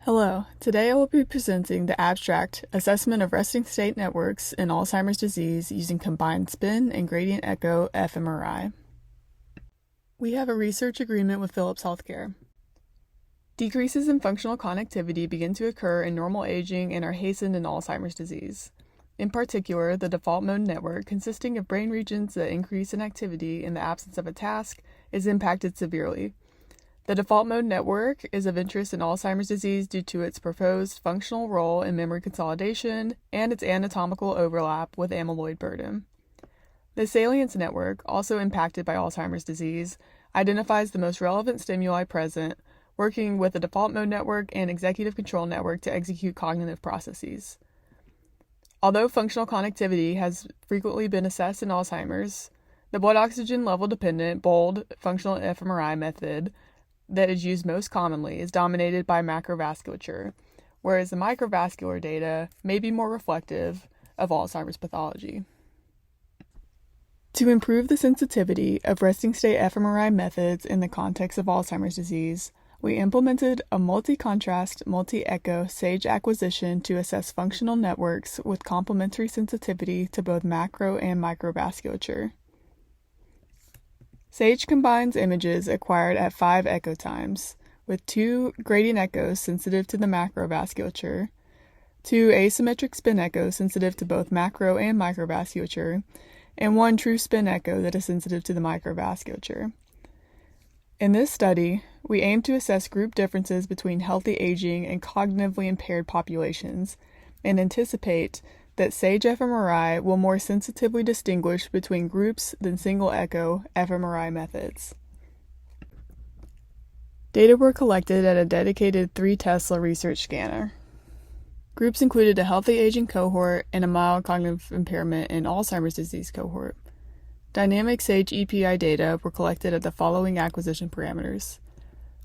Hello, today I will be presenting the abstract Assessment of Resting State Networks in Alzheimer's Disease using Combined Spin and Gradient Echo fMRI. We have a research agreement with Philips Healthcare. Decreases in functional connectivity begin to occur in normal aging and are hastened in Alzheimer's disease. In particular, the default mode network, consisting of brain regions that increase in activity in the absence of a task, is impacted severely. The default mode network is of interest in Alzheimer's disease due to its proposed functional role in memory consolidation and its anatomical overlap with amyloid burden. The salience network, also impacted by Alzheimer's disease, identifies the most relevant stimuli present, working with the default mode network and executive control network to execute cognitive processes. Although functional connectivity has frequently been assessed in Alzheimer's, the blood oxygen level dependent BOLD functional fMRI method that is used most commonly is dominated by macrovasculature, whereas the microvascular data may be more reflective of Alzheimer's pathology. To improve the sensitivity of resting state fMRI methods in the context of Alzheimer's disease, we implemented a multi-contrast, multi-echo SAGE acquisition to assess functional networks with complementary sensitivity to both macro and microvasculature. SAGE combines images acquired at 5 echo times, with 2 gradient echoes sensitive to the macrovasculature, 2 asymmetric spin echoes sensitive to both macro and microvasculature, and 1 true spin echo that is sensitive to the microvasculature. In this study, we aim to assess group differences between healthy aging and cognitively impaired populations, and anticipate that SAGE fMRI will more sensitively distinguish between groups than single echo fMRI methods. Data were collected at a dedicated 3 Tesla research scanner. Groups included a healthy aging cohort and a mild cognitive impairment in Alzheimer's disease cohort. Dynamic SAGE EPI data were collected at the following acquisition parameters.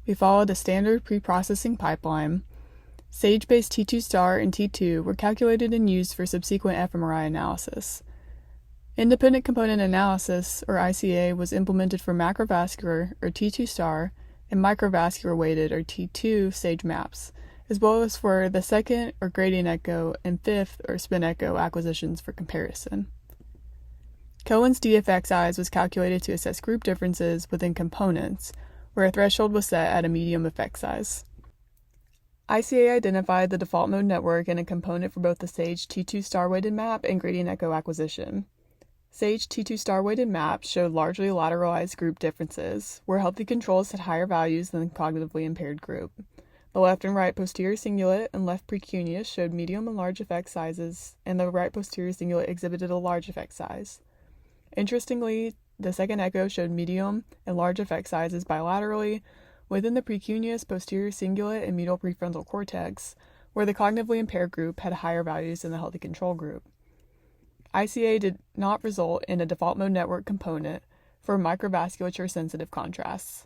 We followed a standard pre-processing pipeline. SAGE-based T2 star and T2 were calculated and used for subsequent fMRI analysis. Independent component analysis, or ICA, was implemented for macrovascular, or T2 star, and microvascular weighted, or T2, SAGE maps, as well as for the second, or gradient echo, and fifth, or spin echo acquisitions for comparison. Cohen's DFX size was calculated to assess group differences within components, where a threshold was set at a medium effect size. ICA identified the default mode network and a component for both the SAGE T2 star-weighted map and gradient echo acquisition. SAGE T2 star-weighted maps showed largely lateralized group differences, where healthy controls had higher values than the cognitively impaired group. The left and right posterior cingulate and left precuneus showed medium and large effect sizes, and the right posterior cingulate exhibited a large effect size. Interestingly, the second echo showed medium and large effect sizes bilaterally within the precuneus, posterior cingulate, and medial prefrontal cortex, where the cognitively impaired group had higher values than the healthy control group. ICA did not result in a default mode network component for microvasculature sensitive contrasts.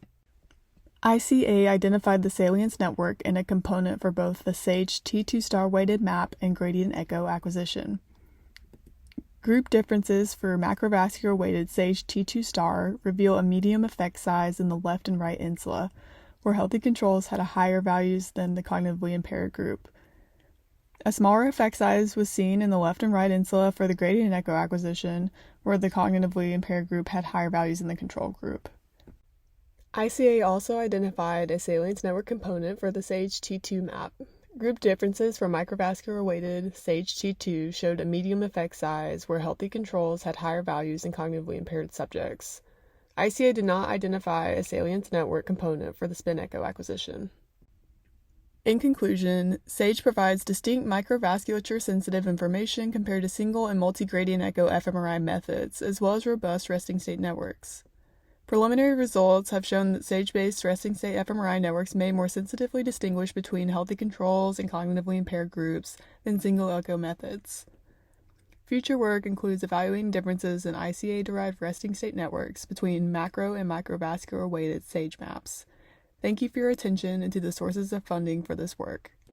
ICA identified the salience network and a component for both the SAGE T2 star weighted map and gradient echo acquisition. Group differences for macrovascular weighted SAGE T2 star reveal a medium effect size in the left and right insula, where healthy controls had a higher values than the cognitively impaired group. A smaller effect size was seen in the left and right insula for the gradient echo acquisition, where the cognitively impaired group had higher values than the control group. ICA also identified a salience network component for the SAGE T2 map. Group differences for microvascular weighted SAGE T2 showed a medium effect size where healthy controls had higher values in cognitively impaired subjects. ICA did not identify a salience network component for the spin echo acquisition. In conclusion, SAGE provides distinct microvasculature sensitive information compared to single and multi-gradient echo fMRI methods, as well as robust resting state networks. Preliminary results have shown that SAGE-based resting state fMRI networks may more sensitively distinguish between healthy controls and cognitively impaired groups than single echo methods. Future work includes evaluating differences in ICA-derived resting state networks between macro and microvascular weighted SAGE maps. Thank you for your attention and to the sources of funding for this work.